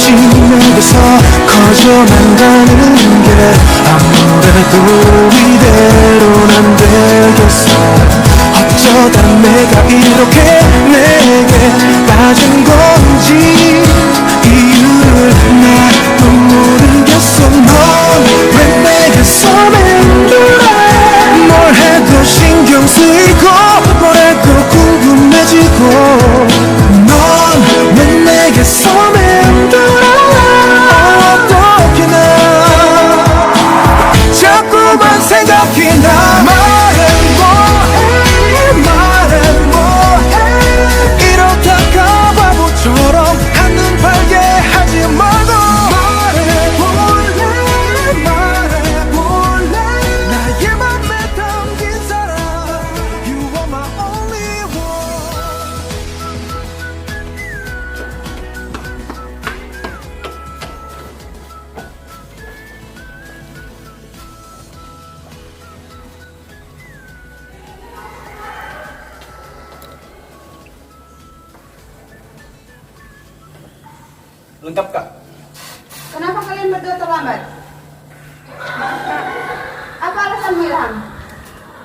조금씩 내게서 커져만 가는 게 아무래도 이대로는 안 되겠어. 어쩌다 내가 이렇게 내게 빠진 건지 이유를 나도 모르겠어. 넌 왜 내게서 맴돌아. 뭘 해도 신경 쓰이고 뭘 해도 궁금해지고. 넌 왜 내게서 맴돌아. 어떻게 나 자꾸만 생각이 나. 말해 뭐해 이러다가 바보처럼 한눈 팔게 하지 말고. 말해볼래 나의 맘에 담긴 사람. You are my only one. Lengkap kak? Kenapa kalian berdua terlambat? Apa alasanmu, Ilham?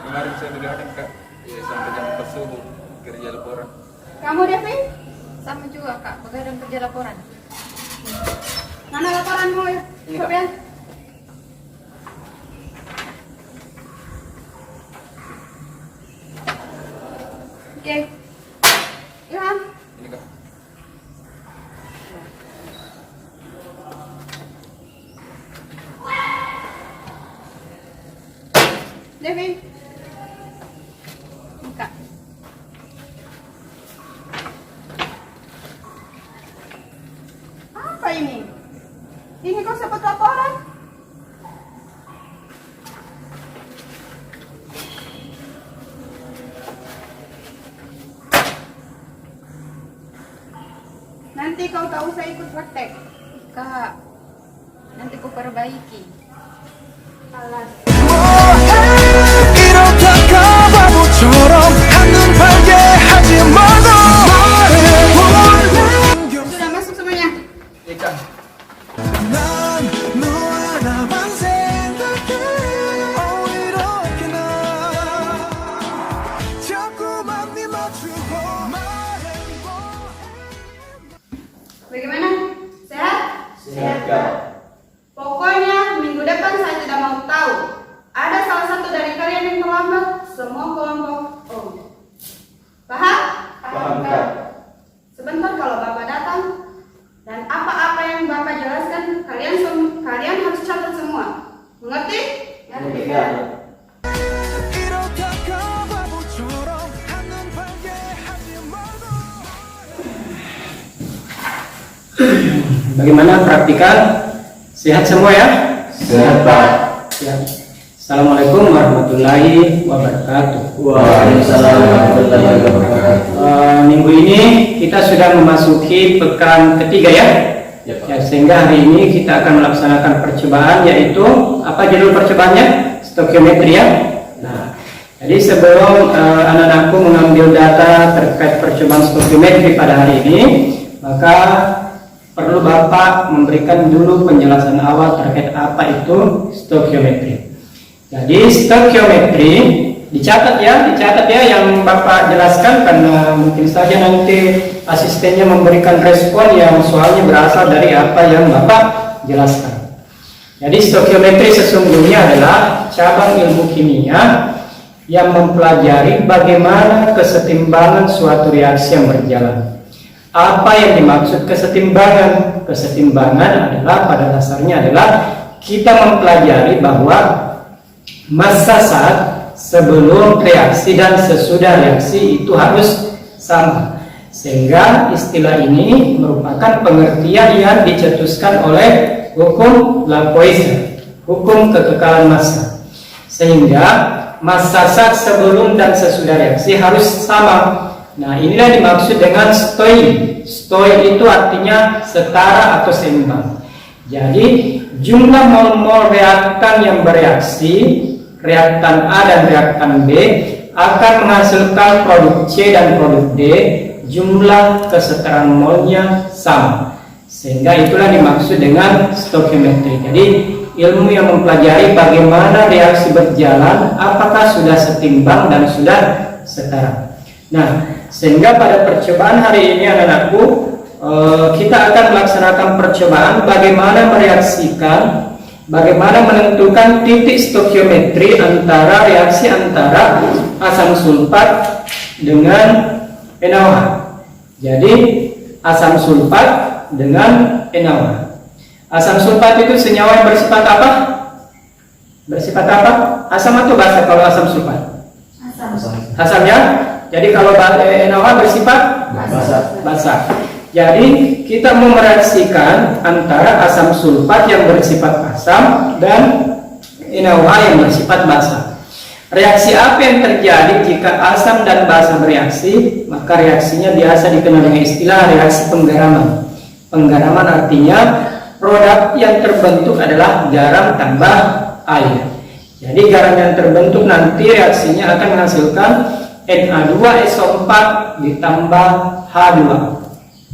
Kemarin saya begadang kak, ya, sampai jam 4 subuh kerja laporan. Kamu, Devi? Sama juga kak, begadang kerja laporan. Mana laporanmu, Ini, Kak. Sofian? Oke. Ilham? Ini kak. Devi? Ini kak. Apa ini? Ini kau sempat laporan? Nanti kau tak usah ikut praktek. Kak, nanti ku perbaiki. Alas. 이러다가 바보처럼 한눈 팔게 하지 말고. 말해볼래. Sudah masuk semuanya? Iya kak. 난 너 하나만 생각해. 이렇게 나 자꾸만 네 맞추고. Bagaimana? Sehat? Sehat kak. Pokoknya minggu depan saya tidak mau tahu ada salah satu dari kalian yang terlambat. Semua kelompok O. Paham? Paham kak. Sebentar kalau Bapak datang dan apa-apa yang Bapak jelaskan kalian harus catat semua. Mengerti? Ngerti kak. 이러다가 바보처럼 한눈 팔게 하지 말고. Bagaimana praktikal? Sehat semua ya? Sehat pak. Ya. Assalamualaikum warahmatullahi wabarakatuh. Waalaikumsalam warahmatullahi wabarakatuh. Minggu ini kita sudah memasuki pekan ketiga ya. Ya pak. Ya, sehingga hari ini kita akan melaksanakan percobaan, yaitu apa judul percobaannya? Stokiometri ya. Nah, jadi sebelum anak-anakku mengambil data terkait percobaan stokiometri pada hari ini, maka perlu Bapak memberikan dulu penjelasan awal terkait apa itu stokiometri. Jadi stokiometri dicatat ya yang Bapak jelaskan, karena mungkin saja nanti asistennya memberikan respon yang soalnya berasal dari apa yang Bapak jelaskan. Jadi stokiometri sesungguhnya adalah cabang ilmu kimia yang mempelajari bagaimana kesetimbangan suatu reaksi yang berjalan. Apa yang dimaksud kesetimbangan? Kesetimbangan adalah pada dasarnya adalah kita mempelajari bahwa massa saat sebelum reaksi dan sesudah reaksi itu harus sama. Sehingga istilah ini merupakan pengertian yang dicetuskan oleh hukum Lavoisier, hukum kekekalan massa. Sehingga massa saat sebelum dan sesudah reaksi harus sama. Nah, inilah dimaksud dengan stoi. Stoi itu artinya setara atau seimbang. Jadi jumlah mol-mol reaktan yang bereaksi, reaktan A dan reaktan B, akan menghasilkan produk C dan produk D. Jumlah kesetaraan molnya sama. Sehingga itulah dimaksud dengan stokiometri. Jadi ilmu yang mempelajari bagaimana reaksi berjalan, apakah sudah setimbang dan sudah setara. Nah, sehingga pada percobaan hari ini anak-anakku, kita akan melaksanakan percobaan bagaimana mereaksikan, bagaimana menentukan titik stokiometri antara reaksi antara asam sulfat dengan NaOH. Jadi asam sulfat dengan NaOH. Asam sulfat itu senyawa yang bersifat apa? Bersifat apa? Asam atau basa kalau asam sulfat? Asam ya. Jadi kalau NaOH bersifat basa. Jadi kita mereaksikan antara asam sulfat yang bersifat asam dan NaOH yang bersifat basa. Reaksi apa yang terjadi jika asam dan basa bereaksi? Maka reaksinya biasa dikenal dengan istilah reaksi penggaraman. Penggaraman artinya produk yang terbentuk adalah garam tambah air. Jadi garam yang terbentuk nanti reaksinya akan menghasilkan Na2SO4 ditambah H2.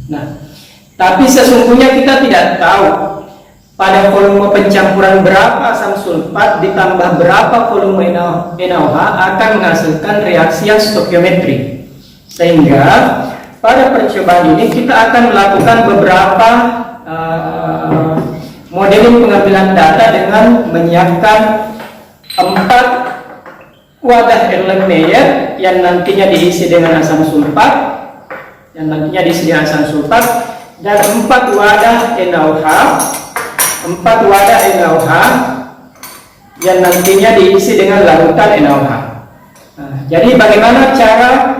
Nah, tapi sesungguhnya kita tidak tahu pada volume pencampuran berapa asam sulfat ditambah berapa volume NaOH akan menghasilkan reaksi yang stokiometri. Sehingga pada percobaan ini kita akan melakukan beberapa modeling pengambilan data dengan menyiapkan 4 wadah Erlenmeyer yang nantinya diisi dengan asam sulfat, dan 4 wadah NaOH, 4 wadah NaOH yang nantinya diisi dengan larutan NaOH. Nah, jadi bagaimana cara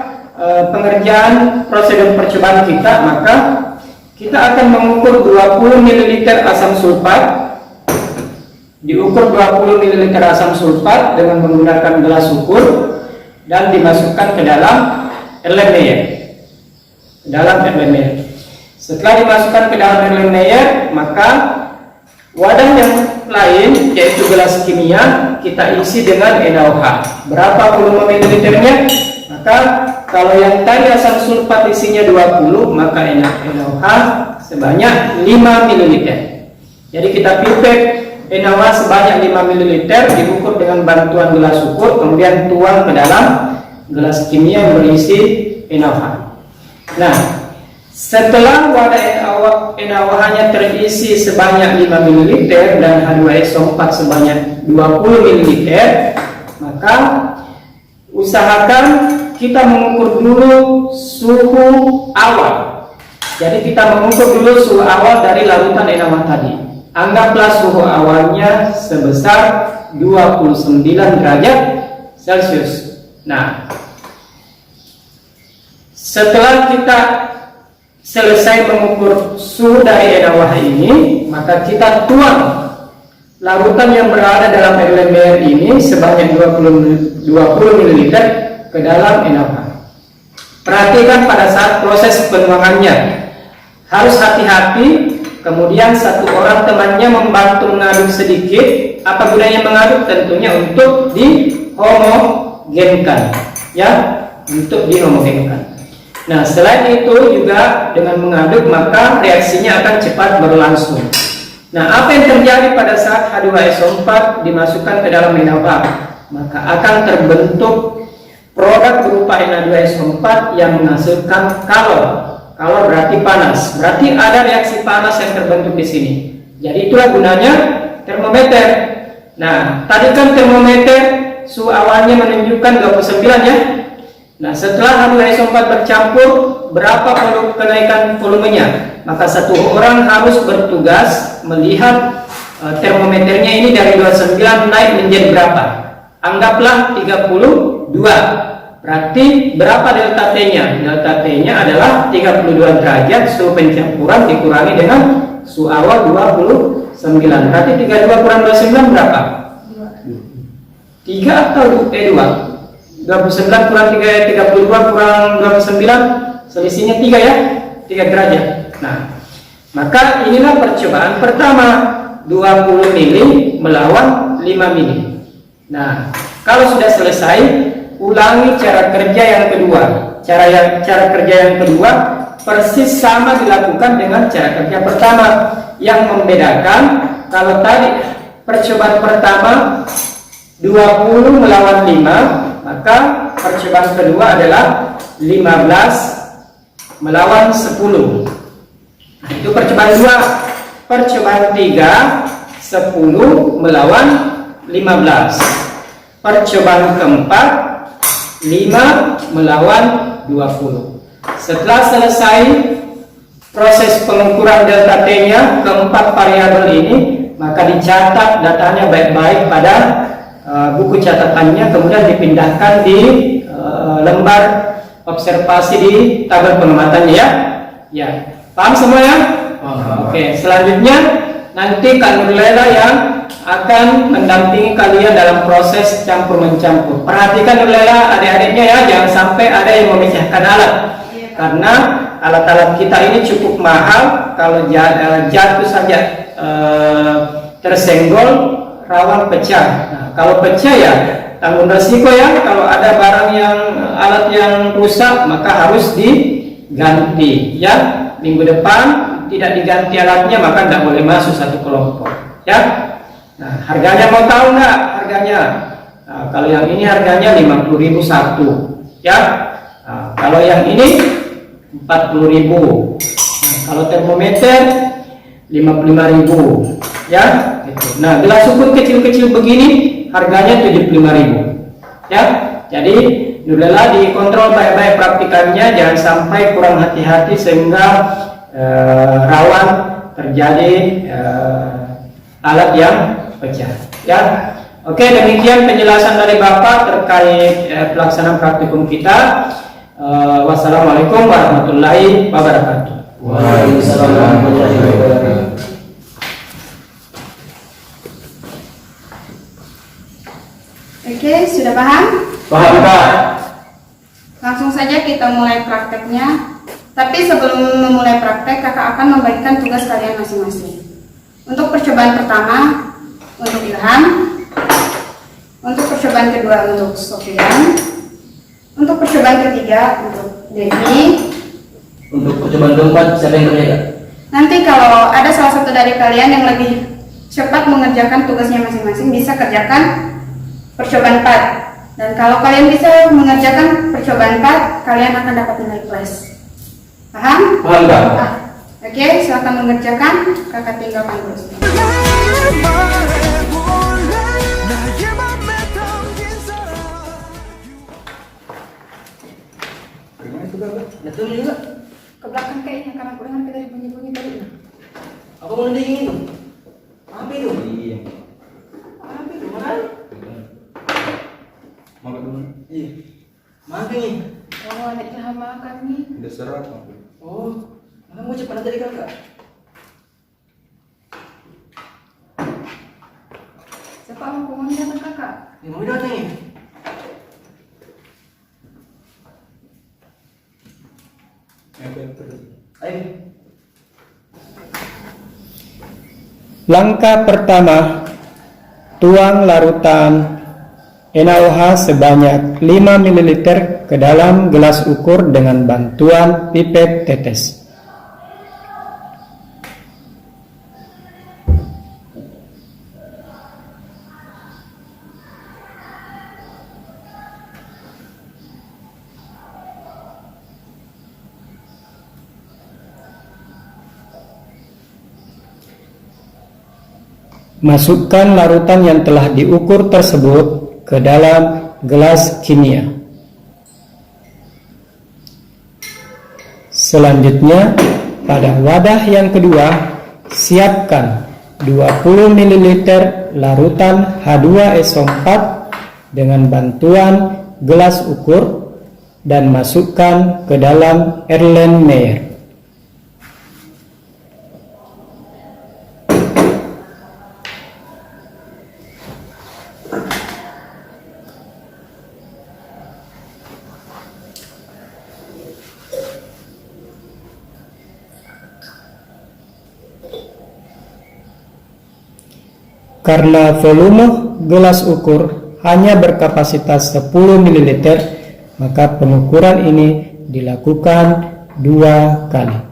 pengerjaan prosedur percobaan kita? Maka kita akan mengukur 20 ml asam sulfat. Diukur 20 ml asam sulfat dengan menggunakan gelas ukur dan dimasukkan ke dalam Erlenmeyer. Setelah dimasukkan ke dalam Erlenmeyer, maka wadah yang lain yaitu gelas kimia kita isi dengan NaOH. Berapa volume mililiternya? Maka kalau yang tadi asam sulfat isinya 20, maka NaOH sebanyak 5 ml. Jadi kita pipet NaOH sebanyak 5 ml diukur dengan bantuan gelas ukur, kemudian tuang ke dalam gelas kimia yang berisi NaOH. Nah, setelah wadah NaOH-nya terisi sebanyak 5 ml dan H2SO4 sebanyak 20 ml, maka usahakan kita mengukur dulu suhu awal. Jadi kita mengukur dulu suhu awal dari larutan NaOH tadi. Anggaplah suhu awalnya sebesar 29 derajat Celcius. Nah, setelah kita selesai mengukur suhu dari NaOH ini, maka kita tuang larutan yang berada dalam Erlenmeyer ini sebanyak 20 ml ke dalam NaOH. Perhatikan pada saat proses penuangannya, harus hati-hati. Kemudian satu orang temannya membantu mengaduk sedikit. Apa gunanya mengaduk? Tentunya untuk dihomogenkan, ya, untuk dihomogenkan. Nah, selain itu juga dengan mengaduk maka reaksinya akan cepat berlangsung. Nah, apa yang terjadi pada saat H2SO4 dimasukkan ke dalam NaOH? Maka akan terbentuk produk berupa Na2SO4 yang menghasilkan kalor. Kalor berarti panas. Berarti ada reaksi panas yang terbentuk di sini. Jadi itulah gunanya termometer. Nah, tadi kan termometer suhu awalnya menunjukkan 29 ya. Nah, setelah H2SO4 bercampur, berapa kenaikan volumenya? Maka satu orang harus bertugas melihat termometernya ini dari 29 naik menjadi berapa? Anggaplah 32. Berarti berapa delta T-nya? Delta T-nya adalah 32 derajat suhu pencampuran dikurangi dengan suhu awal 29. Berarti 32 kurang 29 berapa? 3 atau 2? 29 kurang 32 kurang 29, selisihnya 3 ya, 3 derajat. Nah, maka inilah percobaan pertama, 20 mili melawan 5 mili. Nah, kalau sudah selesai, ulangi cara kerja yang kedua. Cara kerja yang kedua, persis sama dilakukan dengan cara kerja pertama. Yang membedakan, kalau tadi percobaan pertama 20 melawan 5, maka percobaan kedua adalah 15 melawan 10. Nah, itu percobaan 2. Percobaan 3, 10 melawan 15. Percobaan keempat, 5 melawan 20. Setelah selesai proses pengukuran delta T-nya keempat variabel ini, maka dicatat datanya baik-baik pada buku catatannya, kemudian dipindahkan di lembar observasi di tabel pengamatannya ya. Ya, paham semua ya? Oke, selanjutnya nanti Kak Nurlela yang akan mendampingi kalian dalam proses campur-mencampur. Perhatikan Nurlela adik-adiknya ya, jangan sampai ada yang memecahkan alat. Karena alat-alat kita ini cukup mahal, kalau jatuh saja tersenggol rawan pecah. Nah, kalau pecah ya tanggung resiko ya, kalau ada barang yang alat yang rusak maka harus diganti ya. Minggu depan tidak diganti alatnya maka tidak boleh masuk satu kelompok ya. Nah, harganya mau tahu nggak harganya? Nah, kalau yang ini harganya 50.000 satu ya. Nah, kalau yang ini 40.000. Nah, kalau termometer 55.000 ya gitu. Nah, gelas ukur kecil-kecil begini harganya 75.000 ya. Jadi Nurlela dikontrol baik-baik praktikannya, jangan sampai kurang hati-hati sehingga rawan terjadi alat yang pecah ya. Oke, demikian penjelasan dari Bapak terkait pelaksanaan praktikum kita. Wassalamualaikum warahmatullahi wabarakatuh. Waalaikumsalam warahmatullahi wabarakatuh. Oke, sudah paham? Paham, Pak? Langsung saja kita mulai prakteknya. Tapi sebelum memulai praktek, kakak akan membagikan tugas kalian masing-masing. Untuk percobaan pertama, untuk Ilham. Untuk percobaan kedua, untuk Sofian. Untuk percobaan ketiga, untuk Devi. Untuk percobaan keempat, siapa yang kerja? Nanti kalau ada salah satu dari kalian yang lebih cepat mengerjakan tugasnya masing-masing, bisa kerjakan percobaan 4. Dan kalau kalian bisa mengerjakan percobaan 4, kalian akan dapat nilai plus. Paham? Paham, Pak? Oke, silakan mengerjakan. Kakak tinggalkan terus. Betul juga. Ke belakang kayaknya karena aku dengar dari bunyi-bunyi tadi. Apa mau dingin itu? Apa itu? Iya. Apa itu? Mana? Makan dulu. Iya. Makan nih. Oh, anak Ilham makan nih. Udah serat makan. Oh, makan mau cepat tadi kakak. Siapa mau datang kakak? Ini mau datang nih. Ayo. Langkah pertama, tuang larutan NaOH sebanyak 5 ml ke dalam gelas ukur dengan bantuan pipet tetes. Masukkan larutan yang telah diukur tersebut ke dalam gelas kimia. Selanjutnya, pada wadah yang kedua, siapkan 20 ml larutan H2SO4 dengan bantuan gelas ukur dan masukkan ke dalam Erlenmeyer. Karena volume gelas ukur hanya berkapasitas 10 ml, maka pengukuran ini dilakukan 2 kali.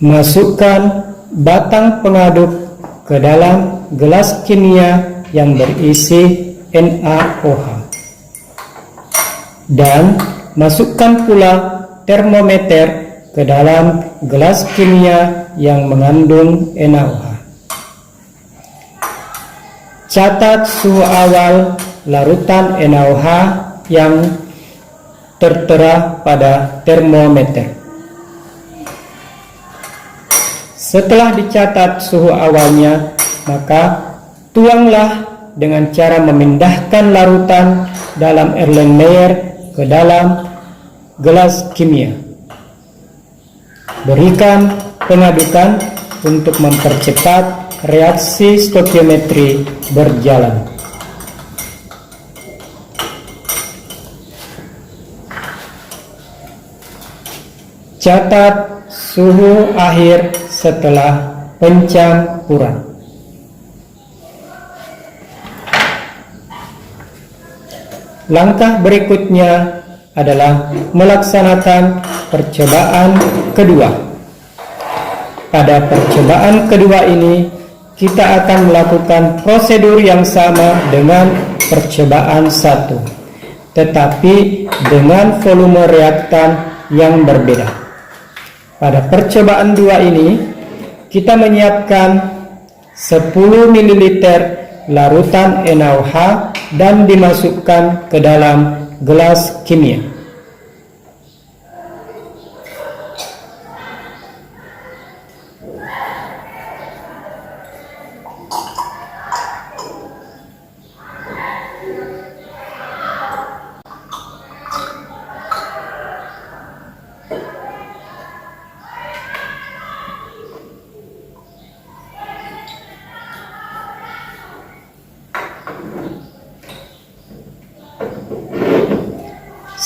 Masukkan batang pengaduk ke dalam gelas kimia yang berisi NaOH. Dan masukkan pula termometer ke dalam gelas kimia yang mengandung NaOH. Catat suhu awal larutan NaOH yang tertera pada termometer. Setelah dicatat suhu awalnya, maka tuanglah dengan cara memindahkan larutan dalam Erlenmeyer ke dalam gelas kimia. Berikan pengadukan untuk mempercepat reaksi stokiometri berjalan. Catat suhu akhir setelah pencampuran. Langkah berikutnya adalah melaksanakan percobaan kedua. Pada percobaan kedua ini, kita akan melakukan prosedur yang sama dengan percobaan 1, tetapi dengan volume reaktan yang berbeda. Pada percobaan 2 ini, kita menyiapkan 10 ml larutan NaOH dan dimasukkan ke dalam gelas kimia.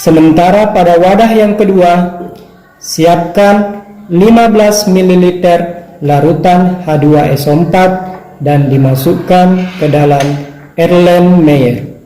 Sementara pada wadah yang kedua, siapkan 15 ml larutan H2SO4 dan dimasukkan ke dalam Erlenmeyer.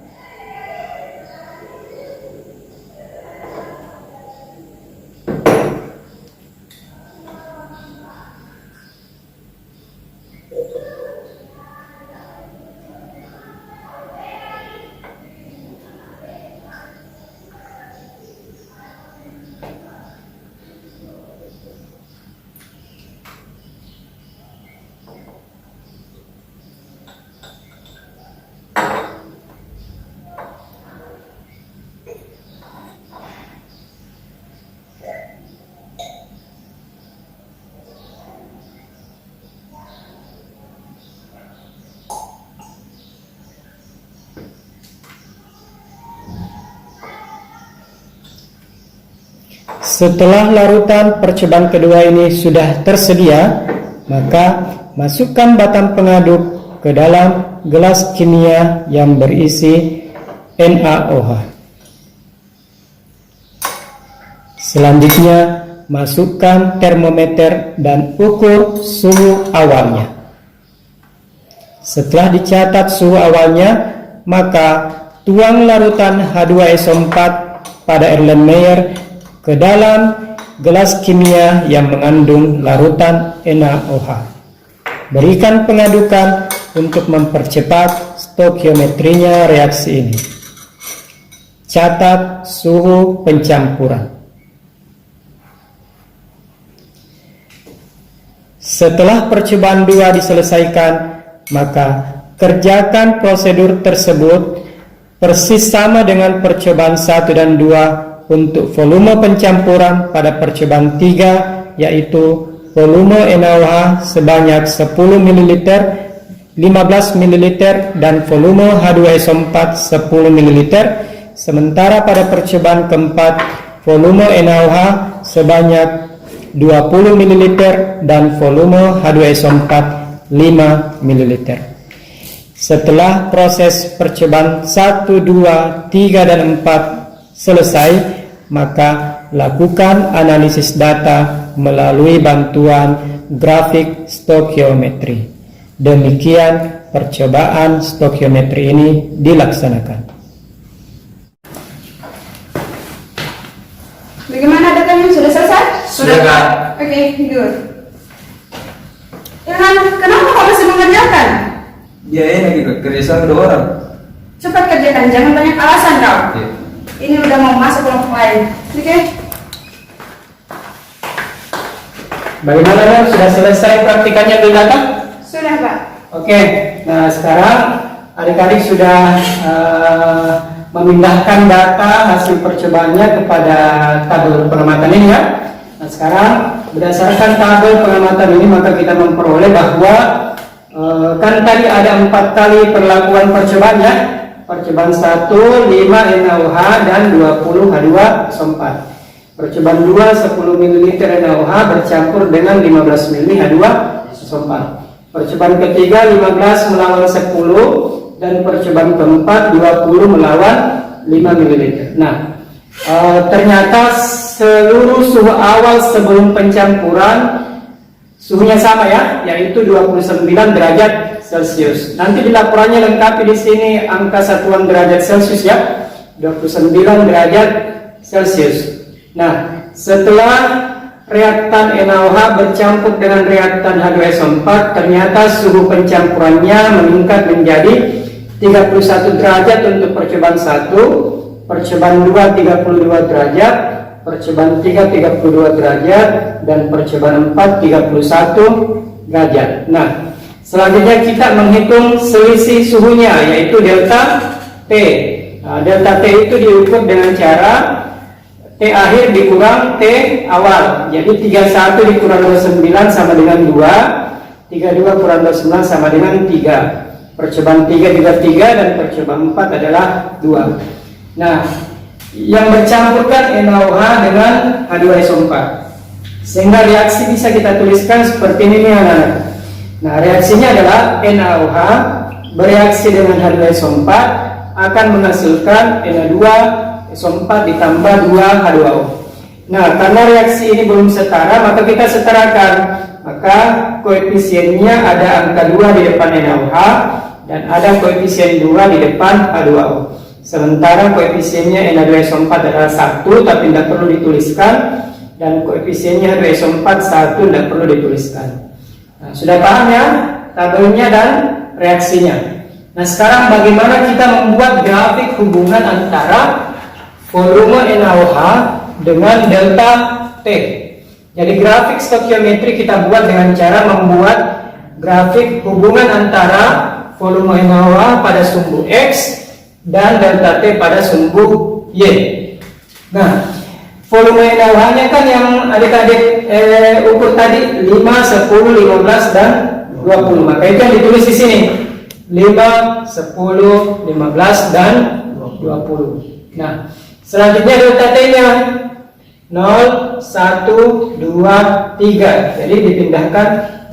Setelah larutan percobaan kedua ini sudah tersedia, maka masukkan batang pengaduk ke dalam gelas kimia yang berisi NaOH. Selanjutnya, masukkan termometer dan ukur suhu awalnya. Setelah dicatat suhu awalnya, maka tuang larutan H2SO4 pada Erlenmeyer ke dalam gelas kimia yang mengandung larutan NaOH. Berikan pengadukan untuk mempercepat stokiometrinya reaksi ini. Catat suhu pencampuran. Setelah percobaan 2 diselesaikan, maka kerjakan prosedur tersebut persis sama dengan percobaan 1 dan 2 untuk volume pencampuran pada percobaan 3, yaitu volume NaOH sebanyak 10 ml, 15 ml dan volume H2SO4 10 ml. Sementara pada percobaan keempat, volume NaOH sebanyak 20 ml dan volume H2SO4 5 ml. Setelah proses percobaan 1, 2, 3, dan 4 selesai, maka lakukan analisis data melalui bantuan grafik stokiometri. Demikian percobaan stokiometri ini dilaksanakan. Bagaimana datanya? Sudah selesai? Sudah, Kak. Oke, good. Ilham, kenapa kau masih mengerjakan? Ya enak gitu, kerja sama 2 orang. Cepat kerjakan, jangan banyak alasan kau. Iya. Ini udah mau masuk kelompok lain. Oke? Bagaimana Nel? Sudah selesai praktikannya di data? Sudah, Pak. Oke, nah sekarang adik-adik sudah memindahkan data hasil percobaannya kepada tabel pengamatan ini ya. Nah sekarang berdasarkan tabel pengamatan ini maka kita memperoleh bahwa kan tadi ada 4 kali perlakuan percobaan ya. Percobaan 1 5 NaOH dan 20 H2SO4. Percobaan 2 10 ml NaOH bercampur dengan 15 ml H2SO4. Percobaan ketiga 15 melawan 10 dan percobaan keempat 20 melawan 5 ml. Nah, ternyata seluruh suhu awal sebelum pencampuran suhunya sama ya, yaitu 29 derajat Celcius. Nanti di laporannya lengkapi di sini angka satuan derajat Celcius ya, 29 derajat Celcius. Nah, setelah reaktan NaOH bercampur dengan reaktan H2SO4, ternyata suhu pencampurannya meningkat menjadi 31 derajat untuk percobaan 1, percobaan 2 32 derajat, percobaan 3 32 derajat, dan percobaan 4 31 derajat. Nah, selanjutnya kita menghitung selisih suhunya, yaitu delta T. Nah, delta T itu diukur dengan cara T akhir dikurang T awal. Jadi 31 dikurang 29 sama dengan 2, 32 kurang 29 sama dengan 3. Percobaan 3 juga 3 dan percobaan 4 adalah 2. Nah, yang bercampurkan NaOH dengan H2SO4. Sehingga reaksi bisa kita tuliskan seperti ini nih anak-anak. Nah, reaksinya adalah NaOH bereaksi dengan H2SO4 akan menghasilkan Na2SO4 ditambah 2 H2O. Nah, karena reaksi ini belum setara, maka kita setarakan. Maka koefisiennya ada angka 2 di depan NaOH dan ada koefisien 2 di depan H2O. Sementara koefisiennya Na2SO4 adalah 1 tapi tidak perlu dituliskan, dan koefisiennya H2SO4 1 tidak perlu dituliskan. Nah, sudah paham ya tabelnya dan reaksinya. Nah, sekarang bagaimana kita membuat grafik hubungan antara volume NaOH dengan delta T. Jadi grafik stokiometri kita buat dengan cara membuat grafik hubungan antara volume NaOH pada sumbu X dan delta T pada sumbu Y. Nah, volume NaOH-nya kan yang adik-adik ukur tadi 5, 10, 15 dan 20. Maka itu yang ditulis di sini. 5, 10, 15 dan 20. Nah, selanjutnya delta T-nya 0, 1, 2, 3. Jadi dipindahkan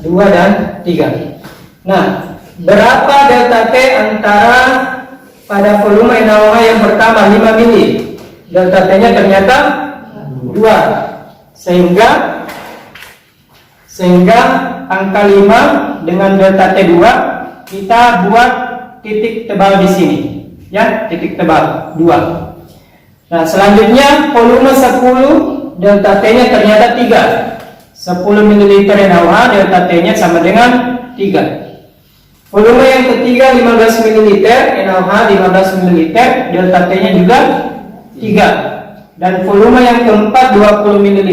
2 dan 3. Nah, berapa delta T antara pada volume NaOH yang pertama 5 mili? Delta T-nya ternyata 2. Sehingga angka 5 dengan delta T2 kita buat titik tebal di sini. Ya, titik tebal 2. Nah, selanjutnya volume 10 delta T-nya ternyata 3. 10 ml NaOH delta T-nya sama dengan 3. Volume yang ketiga 15 ml NaOH 15 ml delta T-nya juga 3. Dan volume yang keempat 20 ml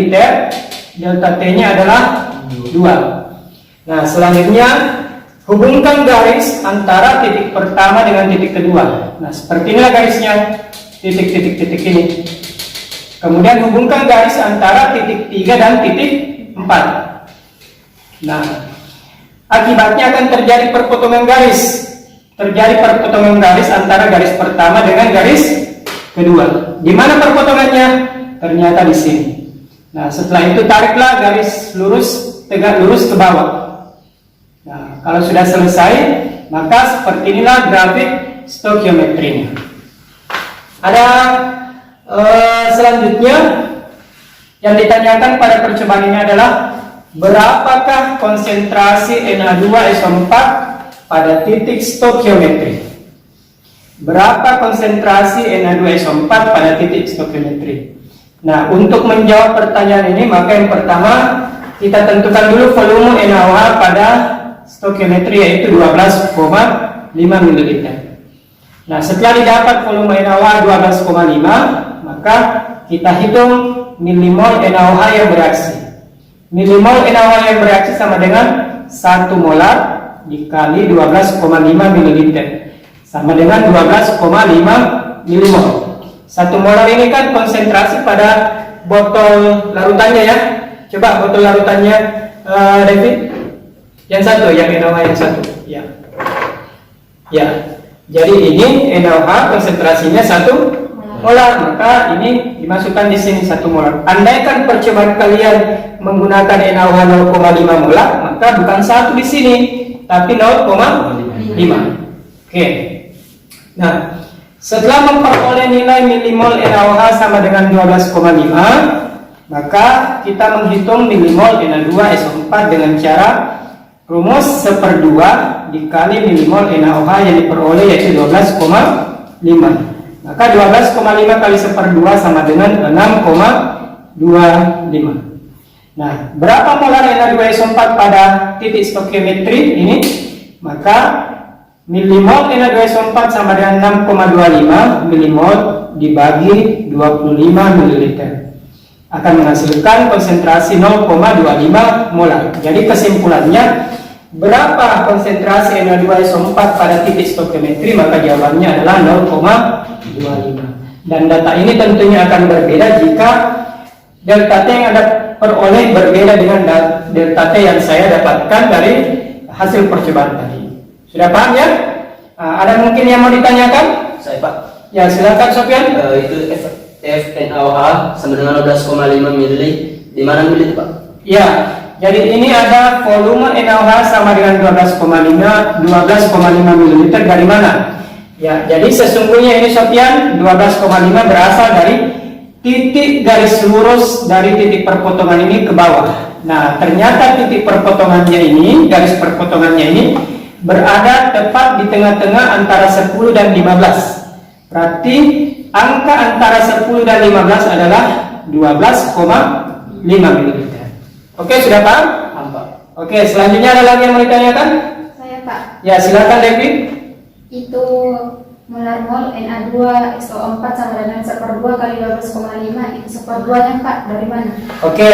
delta T-nya adalah 2. Nah, selanjutnya hubungkan garis antara titik pertama dengan titik kedua. Nah, seperti inilah garisnya. Titik-titik ini. Kemudian hubungkan garis antara titik 3 dan titik 4. Nah, akibatnya akan terjadi perpotongan garis. Terjadi perpotongan garis antara garis pertama dengan garis kedua. Di mana perpotongannya? Ternyata di sini. Nah, setelah itu tariklah garis lurus, tegak lurus ke bawah. Nah, kalau sudah selesai, maka seperti inilah grafik stokiometrinya. Ada selanjutnya yang ditanyakan pada percobaan ini adalah berapakah konsentrasi Na2SO4 pada titik stokiometri? Berapa konsentrasi Na2SO4 pada titik stokiometri? Nah, untuk menjawab pertanyaan ini, maka yang pertama kita tentukan dulu volume NaOH pada stokiometri, yaitu 12,5 ml. Nah, setelah didapat volume NaOH 12,5, maka kita hitung milimol NaOH yang bereaksi. Milimol NaOH yang bereaksi sama dengan 1 molar dikali 12,5 ml, sama dengan 12,5 milimol. 1 molar ini kan konsentrasi pada botol larutannya ya. Coba botol larutannya, David. Yang satu, yang NaOH yang satu. Ya. Ya. Jadi ini NaOH konsentrasinya 1 molar, maka ini dimasukkan di sini 1 molar. Andaikan percobaan kalian menggunakan NaOH 0,5 molar, maka bukan 1 di sini, tapi 0,5. Oke. Nah, setelah memperoleh nilai milimol NaOH sama dengan 12,5, maka kita menghitung milimol Na2SO4 dengan cara rumus 1/2 dikali milimol NaOH yang diperoleh, yaitu 12,5. Maka 12,5 kali 1/2 sama dengan 6,25. Nah, berapa molar Na2SO4 pada titik stokiometri ini? Maka milimol Na2SO4 sama dengan 6,25 milimol dibagi 25 ml akan menghasilkan konsentrasi 0,25 molar. Jadi kesimpulannya, berapa konsentrasi Na2SO4 pada titik stokiometri? Maka jawabannya adalah 0,25. Dan data ini tentunya akan berbeda jika delta T yang Anda peroleh berbeda dengan delta T yang saya dapatkan dari hasil percobaan tadi. Sudah paham ya? Ada mungkin yang mau ditanyakan? Saya Pak. Ya, silakan Sofyan. Itu FNaOH sama dengan 12,5 ml. Di mana ml itu Pak? Ya, jadi ini ada volume NaOH sama dengan 12,5 ml dari mana? Ya, jadi sesungguhnya ini Sofyan, 12,5 berasal dari titik garis lurus dari titik perpotongan ini ke bawah. Nah, ternyata titik perpotongannya ini, garis perpotongannya ini berada tepat di tengah-tengah antara 10 dan 15. Berarti angka antara 10 dan 15 adalah 12,5 ml. Oke, sudah paham? Pak. Oke, selanjutnya ada lagi yang mau ditanyakan? Saya Pak, Ya, silakan David. itu molar mol Na2SO4 sama dengan 1/2 kali 12,5, itu 1/2-nya Pak dari mana? Oke,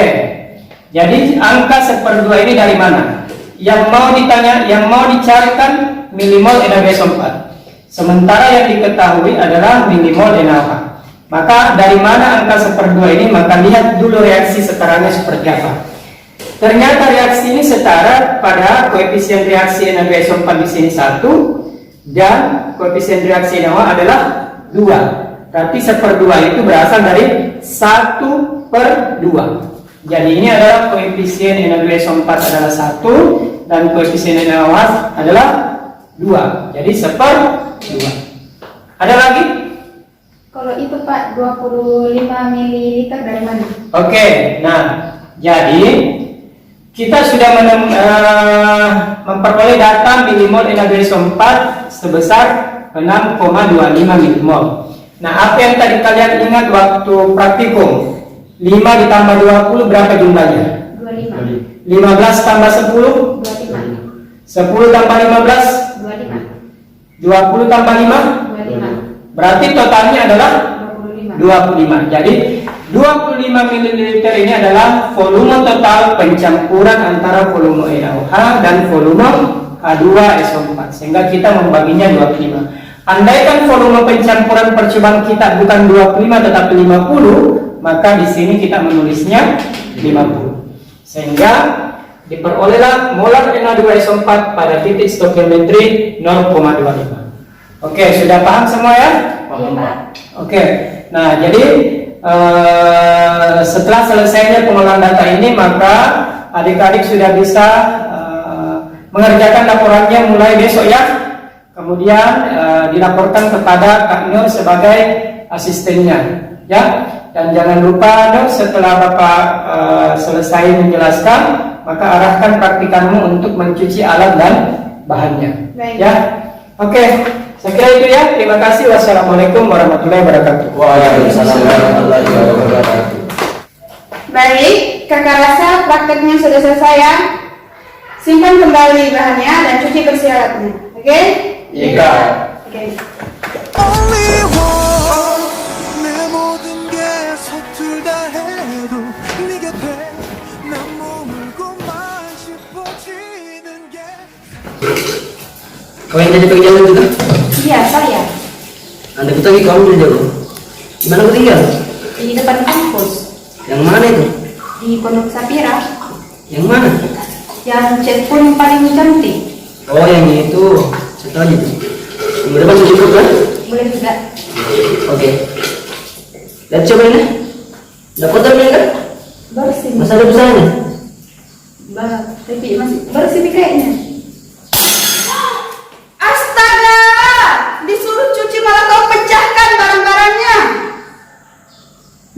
jadi angka 1/2 ini dari mana? Yang mau ditanya, yang mau dicarikan milimol Na2SO4. Sementara yang diketahui adalah milimol NaOH. Maka dari mana angka 1/2 ini? Maka lihat dulu reaksi setaranya seperti apa. Ternyata reaksi ini setara pada koefisien reaksi Na2SO4 di sini 1 dan koefisien reaksi NaOH adalah 2. Berarti 1/2 itu berasal dari 1/2. Jadi ini adalah koefisien Na2SO4 adalah 1 dan koefisien NaOH adalah 2. Jadi 1/2. Ada lagi? Kalau itu Pak, 25 ml dari mana? Oke, nah jadi kita sudah memperoleh data milimol Na2SO4 sebesar 6,25 milimol. Nah, apa yang tadi kalian ingat waktu praktikum? 5 ditambah 20 berapa jumlahnya? 25. 15 tambah 10? 25. 10 tambah 15? 25. 20 tambah 5? 25. Berarti totalnya adalah 25. 25. Jadi 25 ml ini adalah volume total pencampuran antara volume NaOH dan volume H2SO4, sehingga kita membaginya 25. Andaikan volume pencampuran percobaan kita bukan 25 tetapi 50, maka di sini kita menulisnya 50. Sehingga diperolehlah molar Na2SO4 pada titik stokiometri 0,25. Oke, sudah paham semua ya? Iya Pak. Oke, nah jadi setelah selesainya pengolahan data ini, maka adik-adik sudah bisa mengerjakan laporannya mulai besok ya. Kemudian dilaporkan kepada Kak Nur sebagai asistennya ya. Dan jangan lupa Nur, setelah Bapak selesai menjelaskan, maka arahkan praktikanmu untuk mencuci alat dan bahannya. Baik. Ya. Oke, saya kira itu ya. Terima kasih. Wassalamualaikum warahmatullahi wabarakatuh. Waalaikumsalam warahmatullahi wabarakatuh. Baik, kakak rasa prakteknya sudah selesai ya. Simpan kembali bahannya dan cuci bersih alatnya. Oke? Iya. Oke. Only one 내 모든 게 서툴다 해도 네 곁에 난 머물고만 싶어지는 게 Kau yang jadi perjalanan juga? Iya, saya. Anda ketahui kamu dari jauh. Di mana kau tinggal? Di depan kampus. Yang mana itu? Di Pondok Sapira. Yang mana? Yang cat pun paling cantik. Oh, yang itu. Saya tahu itu. Yang depan sudah cukup kan? Boleh juga. Oke. Lihat coba ini. Dapat kotor ini kan? Bersih. Masa ada besarnya? Tapi masih bersih nih kayaknya. Astaga! Disuruh cuci malah kau pecahkan barang-barangnya.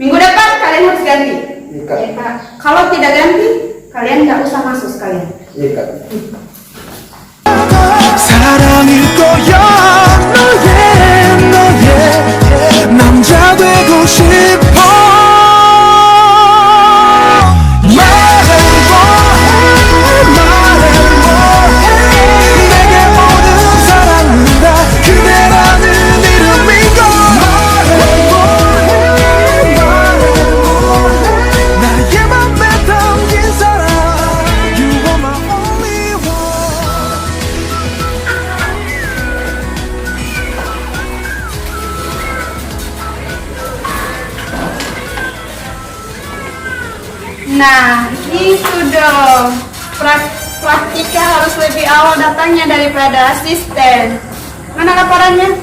Minggu depan kalian harus ganti. Iya, Kak. Ya, Kak. Kalau tidak ganti, kalian nggak usah masuk sekalian. Iya, Kak. 사랑일 거야 너의 남자 되고 싶어 말해 내게 모든 사랑은 다 그대라는 이름이고 나의 맘에 담긴 사랑 You are my only one Nah, itu dong. Praktika harus lebih awal datangnya daripada asisten. Mana laporannya?